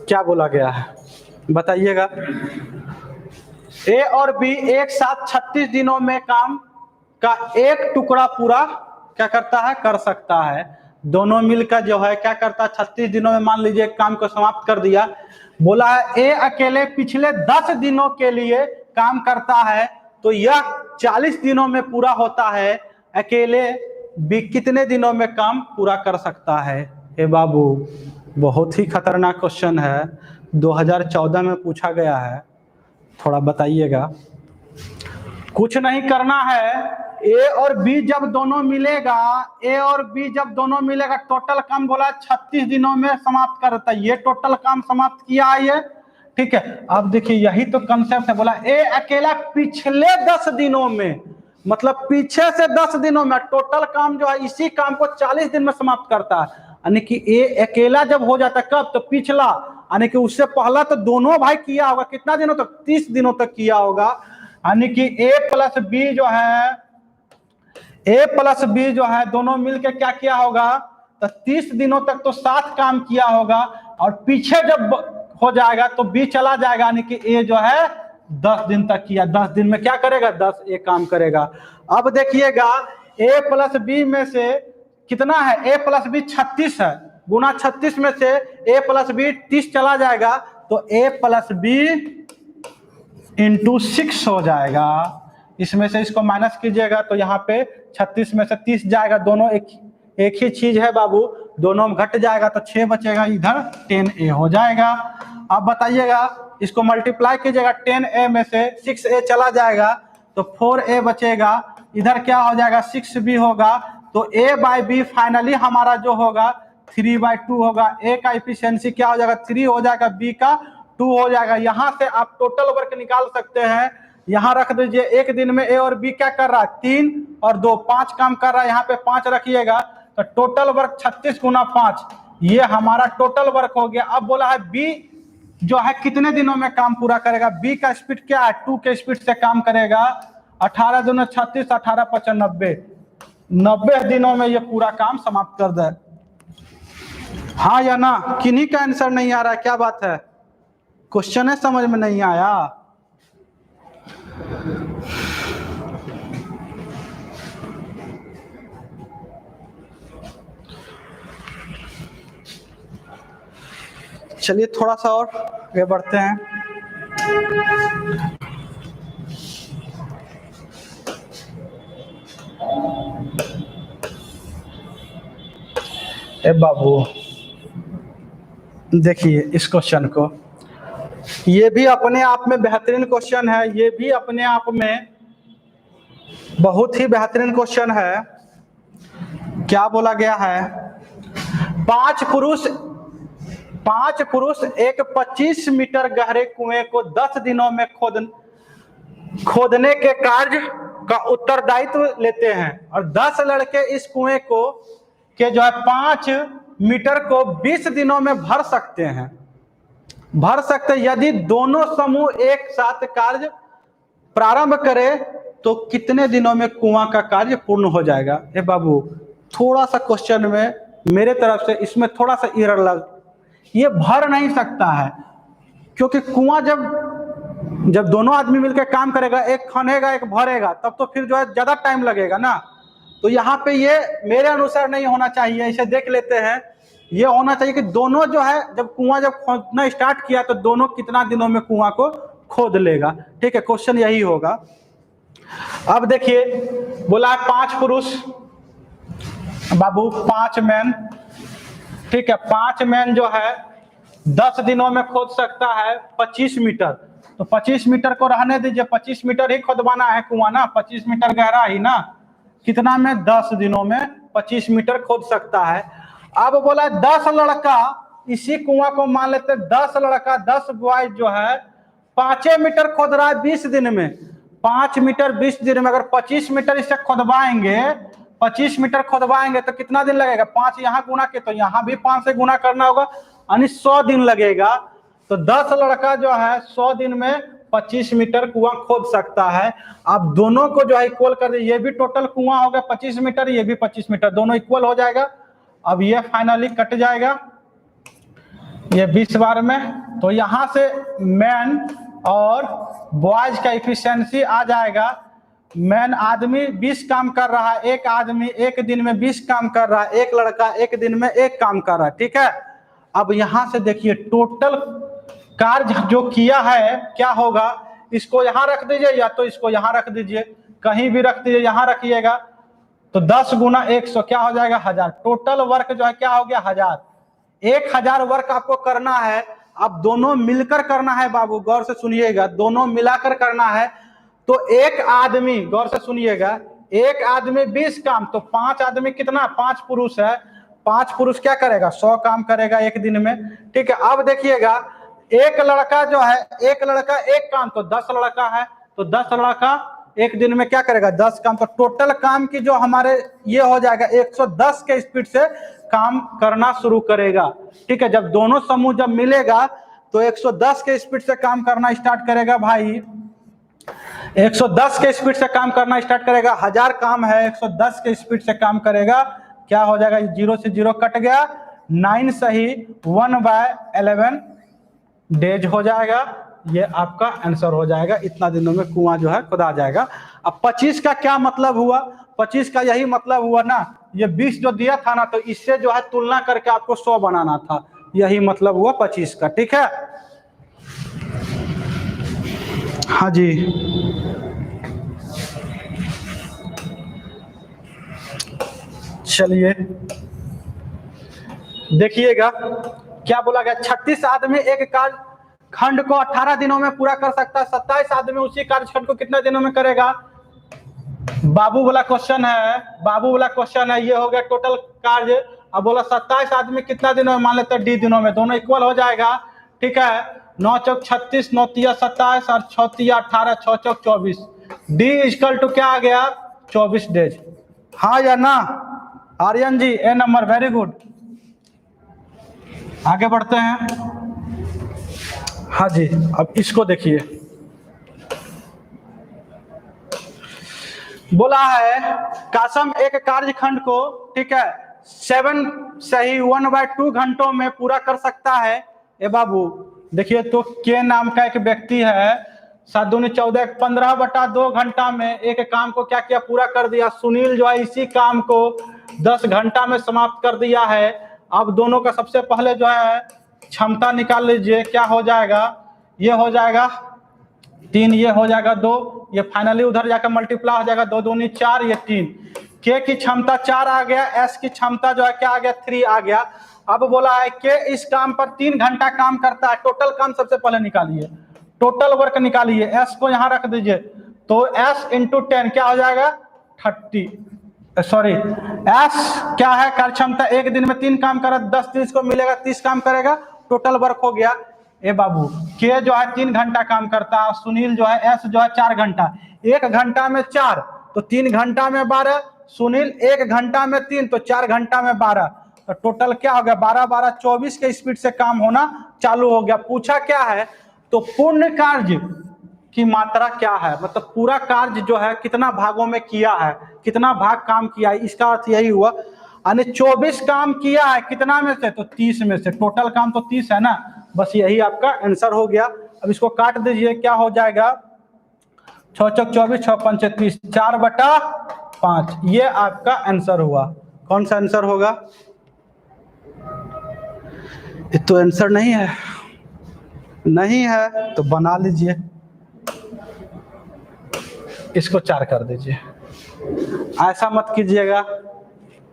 [SPEAKER 1] क्या बोला गया है बताइएगा। ए और बी एक साथ 36 दिनों में काम का एक टुकड़ा पूरा क्या करता है, कर सकता है। दोनों मिलकर जो है क्या करता है, 36 दिनों में मान लीजिए काम को समाप्त कर दिया। बोला है ए अकेले पिछले 10 दिनों के लिए काम करता है, तो यह 40 दिनों में पूरा होता है, अकेले बी कितने दिनों में काम पूरा कर सकता है। ए बाबू बहुत ही खतरनाक क्वेश्चन है, 2014 में पूछा गया है, थोड़ा बताइएगा। कुछ नहीं करना है, ए और बी जब दोनों मिलेगा, ए और बी जब दोनों मिलेगा, टोटल काम बोला 36 दिनों में समाप्त करता है, ये टोटल काम समाप्त किया है ये, ठीक है। अब देखिए यही तो कंसेप्ट है, बोला ए अकेला पिछले 10 दिनों में, मतलब पीछे से 10 दिनों में टोटल काम जो है इसी काम को 40 दिन में समाप्त करता है। यानी कि ए अकेला जब हो जाता है कब, तो पिछला, यानी कि उससे पहला तो दोनों भाई किया होगा कितना दिनों तक, 30 दिनों तक किया होगा। यानी कि ए प्लस बी जो है दोनों मिलकर क्या किया होगा, तो 30 दिनों तक तो साथ काम किया होगा, और पीछे जब हो जाएगा तो बी चला जाएगा, यानी कि ए जो है 10 दिन तक किया, 10 दिन में क्या करेगा, 10 ए काम करेगा। अब देखिएगा ए प्लस बी में से कितना है, ए प्लस बी 36 है, गुना 36 में से ए प्लस बी 30 चला जाएगा, तो ए प्लस बी × 6 हो जाएगा। इसमें से इसको माइनस कीजिएगा तो यहाँ पे 36 में से 30 जाएगा, दोनों एक ही चीज है बाबू, दोनों में घट जाएगा तो 6 बचेगा, इधर 10a हो जाएगा। अब बताइएगा इसको मल्टीप्लाई कीजिएगा, 10a में से 6a चला जाएगा तो 4a बचेगा, इधर क्या हो जाएगा 6b होगा, तो a/b फाइनली हमारा जो होगा 3/2 होगा। a का इफिशियंसी क्या हो जाएगा, 3 हो जाएगा, b का 2 हो जाएगा। यहाँ से आप टोटल वर्क निकाल सकते हैं, यहाँ रख दीजिए, एक दिन में ए और बी क्या कर रहा है, 3 और 2 5 काम कर रहा है, यहाँ पे 5 रखिएगा, तो टोटल वर्क 36 × 5, ये हमारा टोटल वर्क हो गया। अब बोला है बी जो है कितने दिनों में काम पूरा करेगा। बी का स्पीड क्या है, 2 के स्पीड से काम करेगा। 18 दूनी 36, 18 5 90, 90 दिनों में ये पूरा काम समाप्त कर दे। हाँ या ना, किन्हीं का आंसर नहीं आ रहा है, क्या बात है, क्वेश्चन है समझ में नहीं आया। चलिए थोड़ा सा और आगे बढ़ते हैं। ए बाबू देखिए इस क्वेश्चन को, ये भी अपने आप में बेहतरीन क्वेश्चन है, ये भी अपने आप में बहुत ही बेहतरीन क्वेश्चन है। क्या बोला गया है, 5 पुरुष एक 25 मीटर गहरे कुएं को 10 दिनों में खोदने के कार्य का उत्तरदायित्व लेते हैं और 10 लड़के इस कुएं को के जो है 5 मीटर को 20 दिनों में भर सकते हैं यदि दोनों समूह एक साथ कार्य प्रारंभ करें तो कितने दिनों में कुआं का कार्य पूर्ण हो जाएगा। ए बाबू थोड़ा सा क्वेश्चन में मेरे तरफ से इसमें थोड़ा सा एरर लग, ये भर नहीं सकता है क्योंकि कुआं जब दोनों आदमी मिलकर काम करेगा, एक खनेगा एक भरेगा, तब तो फिर जो है ज्यादा टाइम लगेगा ना। तो यहाँ पे ये मेरे अनुसार नहीं होना चाहिए, इसे देख लेते हैं। ये होना चाहिए कि दोनों जो है जब खोदना स्टार्ट किया तो दोनों कितना दिनों में कुआं को खोद लेगा। ठीक है, क्वेश्चन यही होगा। अब देखिए बोला है 5 पुरुष बाबू 5 मैन, ठीक है, 5 मैन जो है 10 दिनों में खोद सकता है 25 मीटर। तो 25 मीटर को रहने दीजिए, 25 मीटर ही खोदवाना है कुआं ना, 25 मीटर गहरा ही ना, कितना में 10 दिनों में 25 मीटर खोद सकता है। अब बोला 10 लड़का इसी कुआं को मान लेते 10 लड़का 10 बॉय जो है 5 मीटर खोद रहा है 20 दिन में, 5 मीटर 20 दिन में। अगर 25 मीटर इससे खोदवाएंगे, 25 मीटर खोदवाएंगे तो कितना दिन लगेगा, 5 यहाँ गुना के तो यहाँ भी 5 से गुना करना होगा, यानी 100 दिन लगेगा। तो 10 लड़का जो है 100 दिन में 25 मीटर कुआं खोद सकता है। आप दोनों को जो है इक्वल कर दे, ये भी टोटल कुआं हो गया 25 मीटर, ये भी 25 मीटर, दोनों इक्वल हो जाएगा। अब ये फाइनली कट जाएगा ये 20 बार में, तो यहां से मैन और बॉयज का इफिशिएंसी आ जाएगा। मैन आदमी 20 काम कर रहा है, एक आदमी एक दिन में 20 काम कर रहा है, एक लड़का एक दिन में 1 काम कर रहा है। ठीक है, अब यहां से देखिए टोटल कार्य जो किया है क्या होगा, इसको यहां रख दीजिए या तो इसको यहां रख दीजिए, कहीं भी रख दीजिए, यहां रखिएगा तो 10 गुना 100 क्या हो जाएगा 1000। टोटल वर्क जो है क्या हो गया 1000। 1000 वर्क आपको करना है। अब दोनों मिलकर करना है बाबू, गौर से सुनिएगा, दोनों मिलाकर करना है। तो एक आदमी, गौर से सुनिएगा, एक आदमी 20 काम, तो 5 आदमी कितना, 5 पुरुष है, 5 पुरुष क्या करेगा 100 काम करेगा एक दिन में। ठीक है, अब देखिएगा एक लड़का जो है, एक लड़का 1 काम, तो 10 लड़का है, तो 10 लड़का एक दिन में क्या करेगा 10 काम। तो टोटल काम की जो हमारे ये हो जाएगा 110 के स्पीड से काम करना शुरू करेगा। ठीक है, जब दोनों समूह जब मिलेगा तो 110 के स्पीड से काम करना स्टार्ट करेगा भाई, 110 के स्पीड से काम करना स्टार्ट करेगा। 1000 काम है, 110 के स्पीड से काम करेगा, क्या हो जाएगा 0 से 0 कट गया, 9 सही 1/11 डेज हो जाएगा। ये आपका आंसर हो जाएगा, इतना दिनों में कुआं जो है खुदा जाएगा। अब 25 का क्या मतलब हुआ, 25 का यही मतलब हुआ ना, ये 20 जो दिया था ना, तो इससे जो है तुलना करके आपको 100 बनाना था, यही मतलब हुआ 25 का। ठीक है, हाँ जी, चलिए देखिएगा क्या बोला गया, 36 आदमी एक कार्य खंड को 18 दिनों में पूरा कर सकता है, 27 आदमी उसी कार्य खंड को कितने दिनों में करेगा। बाबू वाला क्वेश्चन है, बाबू वाला क्वेश्चन है, ये हो गया टोटल कार्य। अब बोला 27 आदमी कितना दिनों में, मान लेते हैं डी दिनों में, दोनों इक्वल हो जाएगा। ठीक है, 9 चौक 36, 9 तिया 27 और 6 तिया 18, 6 चौक 24, डी इक्वल टू क्या आ गया 24 डेज। हाँ या ना आर्यन जी, ए नंबर, वेरी गुड। आगे बढ़ते हैं। हाँ जी, अब इसको देखिए, बोला है कासम एक कार्यखंड को, ठीक है, 1/2 घंटों में पूरा कर सकता है। ए बाबू देखिए, तो के नाम का एक व्यक्ति है, 7 दूनी 14, 15/2 घंटा में एक काम को क्या किया, पूरा कर दिया। सुनील जो है इसी काम को 10 घंटा में समाप्त कर दिया है। अब दोनों का सबसे पहले जो है क्षमता निकाल लीजिए, क्या हो जाएगा, ये हो जाएगा 3, ये हो जाएगा 2, ये फाइनली उधर जाकर मल्टीप्लाई हो जाएगा, 2 दूनी 4, ये 3। के की क्षमता 4 आ गया, एस की क्षमता जो है क्या आ गया, 3 आ गया। अब बोला है के इस काम पर 3 घंटा काम करता है। टोटल काम सबसे पहले निकालिए, टोटल वर्क निकालिए, एस को यहाँ रख दीजिए, तो एस इंटू 10 क्या हो जाएगा 30, सॉरी एस क्या है, कार्य क्षमता एक दिन में 3 काम करा, 10 दिन को मिलेगा, 30 काम करेगा, टोटल वर्क हो गया। ए बाबू के जो है 3 घंटा काम करता है, सुनील जो है, एस जो है 4 घंटा, 1 घंटा में 4 तो 3 घंटा में 12, सुनील 1 घंटा में 3 तो 4 घंटा में 12, तो टोटल क्या हो गया 12 12 24 के स्पीड से काम होना चालू हो गया। पूछा क्या है, तो पूर्ण कार्य की मात्रा क्या है, मतलब पूरा कार्य जो है कितना भागों में किया है, कितना भाग काम किया है, इसका अर्थ यही हुआ। यानी 24 काम किया है, कितना में से, तो 30 में से, टोटल काम तो 30 है ना, बस यही आपका आंसर हो गया। अब इसको काट दीजिए, क्या हो जाएगा 6 चौक 24, 6 पंच 30, 4/5, ये आपका आंसर हुआ। कौन सा आंसर होगा, ये तो आंसर नहीं है, नहीं है तो बना लीजिए, इसको 4 कर दीजिए। ऐसा मत कीजिएगा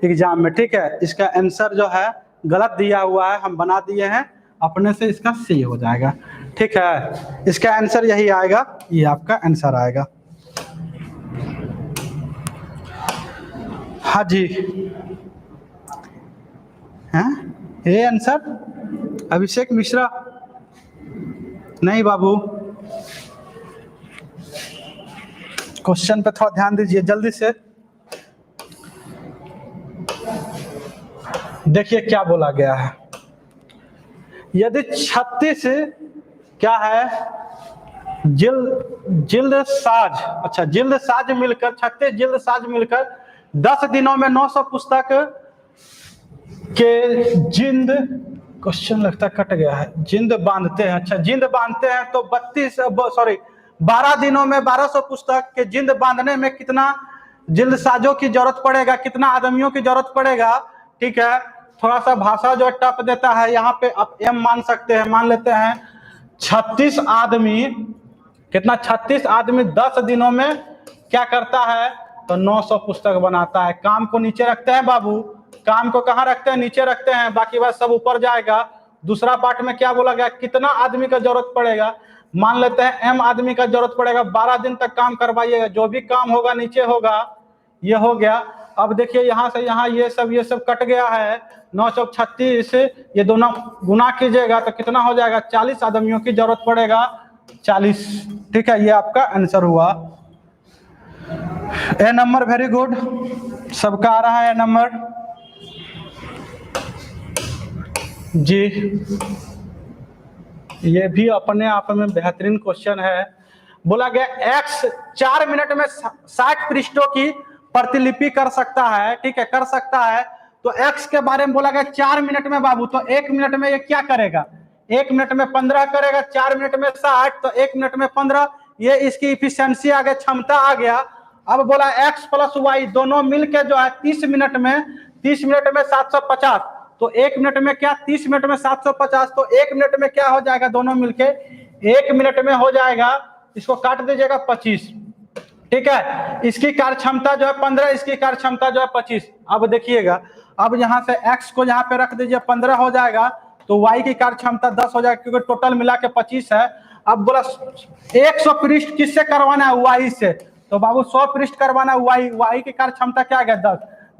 [SPEAKER 1] एग्जाम में, ठीक है। इसका आंसर जो है गलत दिया हुआ है, हम बना दिए हैं अपने से, इसका सही हो जाएगा, ठीक है। इसका आंसर यही आएगा, ये आपका आंसर आएगा। हाँ जी, हैं ये आंसर अभिषेक मिश्रा, नहीं बाबू, क्वेश्चन पे थोड़ा ध्यान दीजिए जल्दी से। देखिए क्या बोला गया है, यदि 36 क्या है जिल्द साज, अच्छा जिल्द साज मिलकर 36 जिल्द साज मिलकर 10 दिनों में 900 पुस्तक के जिंद, क्वेश्चन लगता कट गया है, जिंद बांधते हैं, अच्छा जिंद बांधते हैं, तो 12 दिनों में 1200 पुस्तक के जिंद बांधने में कितना जिल्द साजों की जरूरत पड़ेगा, कितना आदमियों की जरूरत पड़ेगा, ठीक है। थोड़ा सा भाषा जो टफ देता है, यहाँ पे आप एम मान सकते हैं, मान लेते हैं 36 आदमी, कितना 36 आदमी 10 दिनों में क्या करता है, तो 900 पुस्तक बनाता है। काम को नीचे रखते हैं बाबू, काम को कहाँ रखते हैं, नीचे रखते हैं, बाकी बात सब ऊपर जाएगा। दूसरा पार्ट में क्या बोला गया, कितना आदमी का जरूरत पड़ेगा, मान लेते हैं एम आदमी का जरूरत पड़ेगा, 12 दिन तक काम करवाइएगा, जो भी काम होगा नीचे होगा, ये हो गया। अब देखिए यहाँ से यहाँ ये सब कट गया है, 9 चौक 36, ये दोनों गुना कीजिएगा तो कितना हो जाएगा, 40 आदमियों की जरूरत पड़ेगा, 40, ठीक है। ये आपका आंसर हुआ। ए नंबर वेरी गुड, सबका आ रहा है ए नंबर जी। ये भी अपने आप में बेहतरीन क्वेश्चन है। बोला गया एक्स 4 मिनट में 60 पृष्ठों की प्रतिलिपि कर सकता है, ठीक है, कर सकता है। तो एक्स के बारे में बोला गया 4 मिनट में बाबू, तो 1 मिनट में ये क्या करेगा, 1 मिनट में 15 करेगा, 4 मिनट में 60, तो 1 मिनट में 15, ये इसकी इफिशियंसी आ गया, क्षमता आ गया। अब बोला एक्स प्लस वाई दोनों मिलके जो है 30 मिनट में 750, तो 1 मिनट में क्या, 30 मिनट में 750, तो 1 मिनट में क्या हो जाएगा, दोनों मिलके 1 मिनट में हो जाएगा, इसको काट दीजिएगा 25, ठीक है। इसकी कार्य क्षमता जो है 15, इसकी कार्य क्षमता जो है 25। अब देखिएगा, अब यहाँ से x को यहाँ पे रख दीजिए, 15 हो जाएगा, तो y की कार्य क्षमता 10 हो जाएगा, क्योंकि टोटल मिला के 25 है। अब बोला 100 पृष्ठ किससे करवाना है, y से, तो बाबू 100 पृष्ठ करवाना है y की कार्य क्षमता क्या है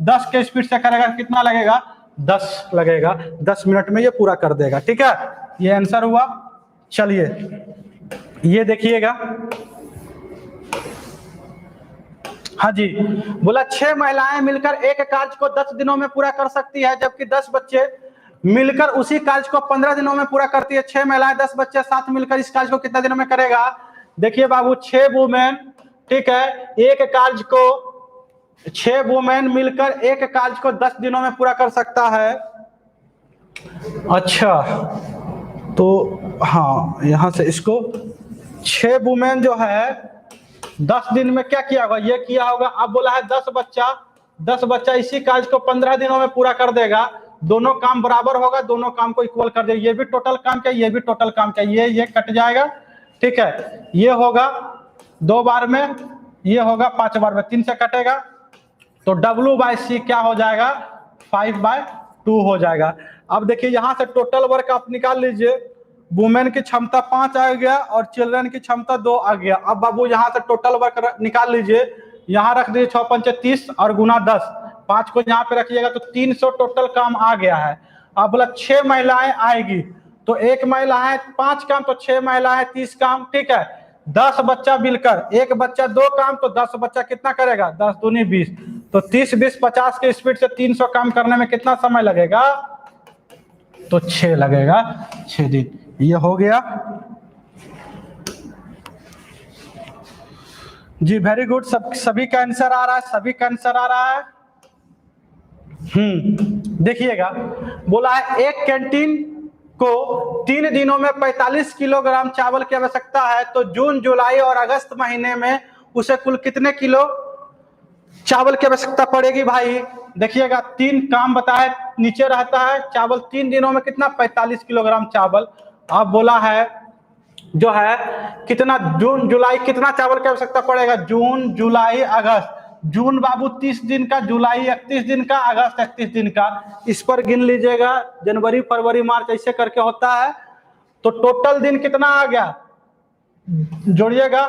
[SPEAKER 1] 10 के स्पीड से करेगा, कितना लगेगा 10 लगेगा, 10 मिनट में ये पूरा कर देगा, ठीक है। ये आंसर हुआ। चलिए ये देखिएगा, हाँ जी, बोला 6 महिलाएं मिलकर एक कार्य को 10 दिनों में पूरा कर सकती है, जबकि 10 बच्चे मिलकर उसी कार्य को 15 दिनों में पूरा करती है। 6 महिलाएं 10 बच्चे साथ मिलकर इस कार्य को कितना दिनों में करेगा? देखिए बाबू 6 वुमेन, ठीक है, एक कार्य को 6 वुमेन मिलकर एक कार्य को 10 दिनों में पूरा कर सकता है। अच्छा तो हाँ, यहां से इसको 6 वुमेन जो है 10 दिन में क्या किया होगा? ये किया होगा। अब बोला है 10 बच्चा इसी कार्य को 15 दिनों में पूरा कर देगा। दोनों काम बराबर होगा, दोनों काम को इक्वल कर देगा। ये भी टोटल काम क्या, ये भी टोटल काम क्या, ये कट जाएगा, ठीक है। ये होगा 2 बार में, ये होगा 5 बार में, 3 से कटेगा तो W/C क्या हो जाएगा? 5/2 हो जाएगा। अब देखिए यहां से टोटल वर्क आप निकाल लीजिए। वुमेन की क्षमता 5 आ गया और चिल्ड्रन की क्षमता 2 आ गया। अब बाबू यहां से टोटल वर्क निकाल लीजिए। यहां रख दीजिए 6 पंचे 30 और गुना 10, 5 को यहाँ पे रखिएगा तो 300 टोटल काम आ गया है। अब बोला 6 महिलाएं आएगी तो 1 महिला है 5 काम, तो 6 महिलाएं 30 काम, ठीक है। 10 बच्चा मिलकर, एक बच्चा 2 काम, तो 10 बच्चा कितना करेगा? 10 दूनी 20, तो 30 20 50 के स्पीड से 300 काम करने में कितना समय लगेगा? तो 6 लगेगा, 6 दिन। ये हो गया जी, वेरी गुड। सभी का आंसर आ रहा है, सभी का आंसर आ रहा है। देखिएगा बोला है एक कैंटीन को 3 दिनों में 45 किलोग्राम चावल की आवश्यकता है, तो जून जुलाई और अगस्त महीने में उसे कुल कितने किलो चावल की आवश्यकता पड़ेगी? भाई देखिएगा 3 काम बताए, नीचे रहता है चावल 3 दिनों में कितना? 45 किलोग्राम चावल। अब बोला है जो है कितना जून जुलाई कितना चावल की आवश्यकता पड़ेगा? जून जुलाई अगस्त। जून बाबू 30 दिन का, जुलाई 31 दिन का, अगस्त 31 दिन का। इस पर गिन लीजिएगा, जनवरी फरवरी मार्च ऐसे करके होता है। तो टोटल दिन कितना आ गया? जोड़िएगा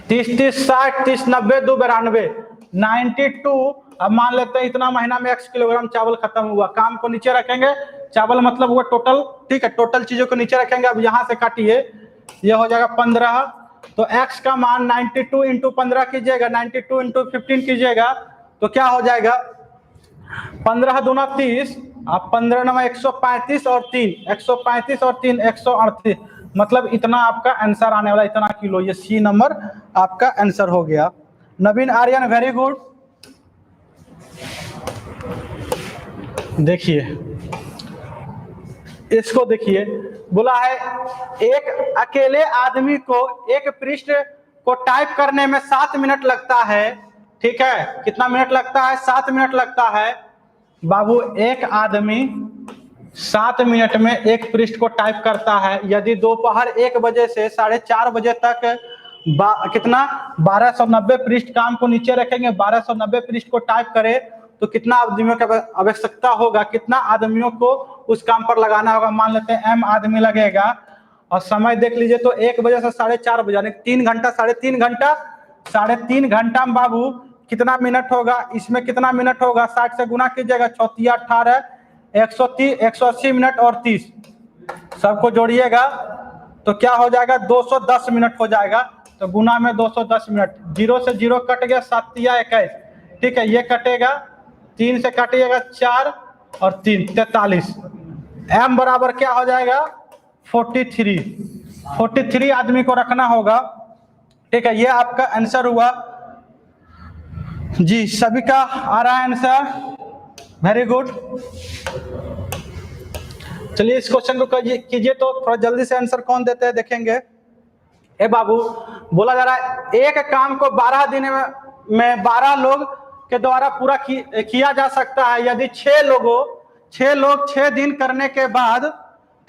[SPEAKER 1] 30 30 60 30 90 2 92 92। अब मान लेते हैं इतना महीना में x किलोग्राम चावल खत्म हुआ। काम को नीचे रखेंगे, चावल मतलब हुआ टोटल, ठीक है, टोटल चीजों को नीचे रखेंगे। अब यहां से काटिए, ये हो जाएगा 15, तो x का मान 92 इंटू 15 कीजिएगा, 92 इंटू 15 कीजिएगा तो क्या हो जाएगा? 15 दूना 30, अब 15 नवा 135 और 3 135 और 3 138, मतलब इतना आपका आंसर आने वाला, इतना किलो। ये सी नंबर आपका आंसर हो गया। नवीन आर्यन वेरी गुड। देखिए इसको देखिए, बोला है एक अकेले आदमी को एक पृष्ठ को टाइप करने में 7 मिनट लगता है, ठीक है। कितना मिनट लगता है? 7 मिनट लगता है। बाबू एक आदमी 7 मिनट में एक पृष्ठ को टाइप करता है। यदि दोपहर 1 बजे से 4:30 बजे तक कितना 1290 पृष्ठ काम को नीचे रखेंगे, 1290 पृष्ठ को टाइप करे तो कितना आदमियों की आवश्यकता होगा? कितना आदमियों को उस काम पर लगाना होगा? मान लेते हैं m आदमी लगेगा और समय देख लीजिए तो 1 बजे से 4:30 बजे, यानी 3 घंटा, 3.5 घंटा। 3.5 घंटा में बाबू कितना मिनट होगा? इसमें कितना मिनट होगा? 60 से गुना कीजिएगा, 6 18 130 180 मिनट और 30 सबको जोड़िएगा तो क्या हो जाएगा? 210 मिनट हो जाएगा। तो गुना में 210 मिनट, 0 से 0 कट गया, 7 या 21, ठीक है। ये कटेगा, 3 से काटिएगा 4 और 3 43। m बराबर क्या हो जाएगा? 43 आदमी को रखना होगा, ठीक है। ये आपका आंसर हुआ जी। सभी का आ रहा है आंसर, वेरी गुड। चलिए इस क्वेश्चन को कीजिए तो थोड़ा जल्दी से आंसर कौन देते हैं देखेंगे। ए बाबू बोला जा रहा है एक काम को 12 दिन में 12 लोग के द्वारा पूरा किया जा सकता है। यदि 6 लोग 6 दिन करने के बाद,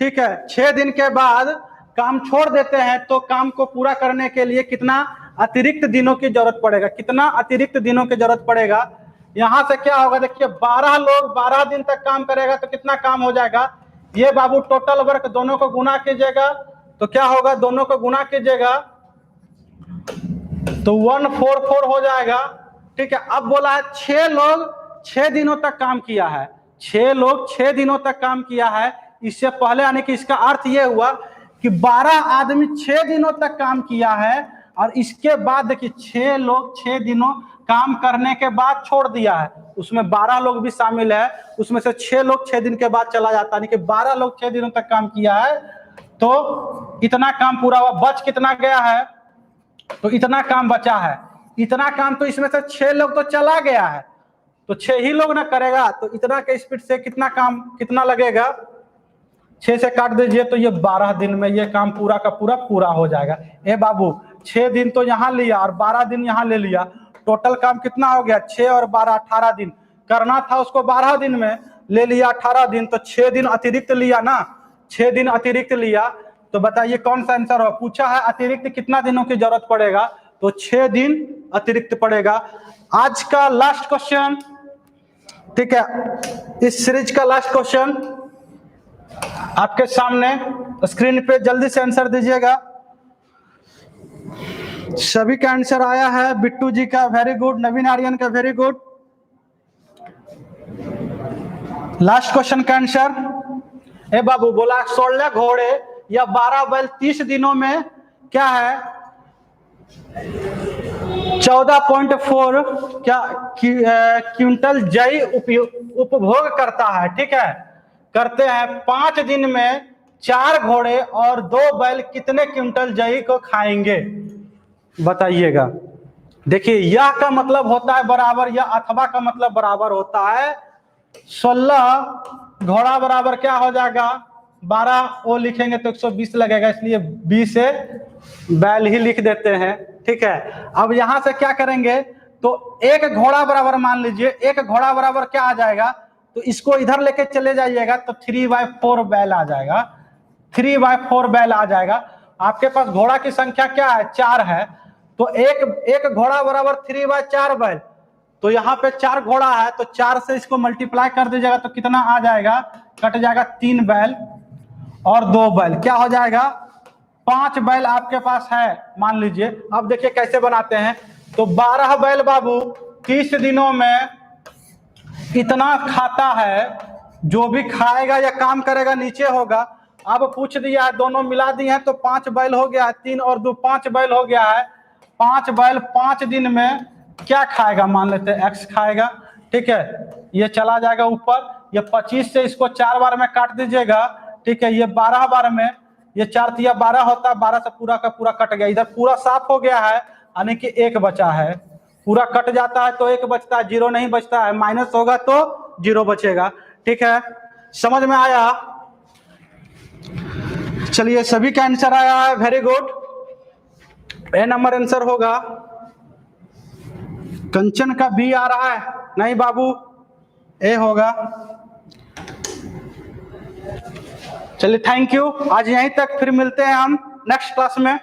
[SPEAKER 1] ठीक है, 6 दिन के बाद काम छोड़ देते हैं तो काम को पूरा करने के लिए कितना अतिरिक्त दिनों की जरूरत पड़ेगा? कितना अतिरिक्त दिनों की जरूरत पड़ेगा? यहां से क्या होगा? देखिए 12 लोग 12 दिन तक काम करेगा तो कितना काम हो जाएगा? ये बाबू टोटल वर्क दोनों को गुना कीजिएगा तो क्या होगा? दोनों को गुना कीजिएगा तो 144 हो जाएगा, ठीक है। अब बोला है 6 लोग 6 दिनों तक काम किया है, 6 लोग 6 दिनों तक काम किया है। इससे पहले यानी कि इसका अर्थ यह हुआ कि 12 आदमी 6 दिनों तक काम किया है और इसके बाद देखिए 6 लोग 6 दिनों काम करने के बाद छोड़ दिया है, उसमें 12 लोग भी शामिल है, उसमें से 6 लोग 6 दिन के बाद चला जाता है, यानी कि 12 लोग 6 दिनों तक काम किया है, तो इतना काम पूरा हुआ। बच कितना गया है, तो इतना काम बचा है, इतना काम, तो इसमें से 6 लोग तो चला गया है, तो 6 ही लोग ना करेगा, तो इतना के स्पीड से कितना काम कितना लगेगा, 6 से काट दीजिए, तो ये 12 दिन में ये काम पूरा का पूरा हो जाएगा। ए बाबू 6 दिन तो यहाँ लिया और 12 दिन यहाँ ले लिया, टोटल काम कितना हो गया, 6 और 12 18 दिन, करना था उसको 12 दिन में, ले लिया 18 दिन, तो 6 दिन अतिरिक्त लिया ना, 6 दिन अतिरिक्त लिया, तो बताइए कौन सा आंसर हो। पूछा है अतिरिक्त कितना दिनों की जरूरत पड़ेगा, तो 6 दिन अतिरिक्त पड़ेगा। आज का लास्ट क्वेश्चन, ठीक है, इस सीरीज का लास्ट क्वेश्चन आपके सामने स्क्रीन पे, जल्दी से आंसर दीजिएगा। सभी का आंसर आया है, बिट्टू जी का वेरी गुड, नवीन आर्यन का वेरी गुड। लास्ट क्वेश्चन का आंसर, ए बाबू बोला 16 घोड़े या 12 बैल 30 दिनों में क्या है, 14.4 क्या क्विंटल जई उपभोग करता है, ठीक है, करते हैं। 5 दिन में 4 घोड़े और 2 बैल कितने क्विंटल जई को खाएंगे, बताइएगा। देखिए यह का मतलब होता है बराबर, या अथवा का मतलब बराबर होता है 16 घोड़ा बराबर क्या हो जाएगा, 12 वो लिखेंगे तो 120 लगेगा, इसलिए 20 से बैल ही लिख देते हैं, ठीक है। अब यहां से क्या करेंगे, तो एक घोड़ा बराबर मान लीजिए, एक घोड़ा बराबर क्या आ जाएगा, तो इसको इधर लेके चले जाइएगा, तो 3/4 बैल आ जाएगा, 3/4 बैल आ जाएगा। आपके पास घोड़ा की संख्या क्या है, 4 है, तो एक घोड़ा बराबर 3/4 बैल, तो यहाँ पे 4 घोड़ा है, तो 4 से इसको मल्टीप्लाई कर दीजिएगा, तो कितना आ जाएगा, कट जाएगा 3 बैल और 2 बैल, क्या हो जाएगा 5 बैल आपके पास है मान लीजिए। अब देखिए कैसे बनाते हैं, तो 12 बैल बाबू 30 दिनों में इतना खाता है, जो भी खाएगा या काम करेगा नीचे होगा। अब पूछ दिया है, दोनों मिला दिए हैं, तो 5 बैल हो गया है, 3 और 2 5 बैल हो गया है। 5 बैल 5 दिन में क्या खाएगा, मान लेते हैं x खाएगा, ठीक है, ये चला जाएगा ऊपर, ये 25 से इसको 4 बार में काट दीजिएगा, ठीक है, ये 12 बार में, ये 4 तिया 12 होता है, 12 से पूरा का पूरा कट गया, इधर पूरा साफ हो गया है, यानी कि 1 बचा है, पूरा कट जाता है तो 1 बचता है, 0 नहीं बचता है, माइनस होगा तो 0 बचेगा, ठीक है, समझ में आया। चलिए सभी का आंसर आया है, वेरी गुड, ए नंबर आंसर होगा। कंचन का बी आ रहा है, नहीं बाबू ए होगा। चलिए थैंक यू, आज यहीं तक, फिर मिलते हैं हम नेक्स्ट क्लास में।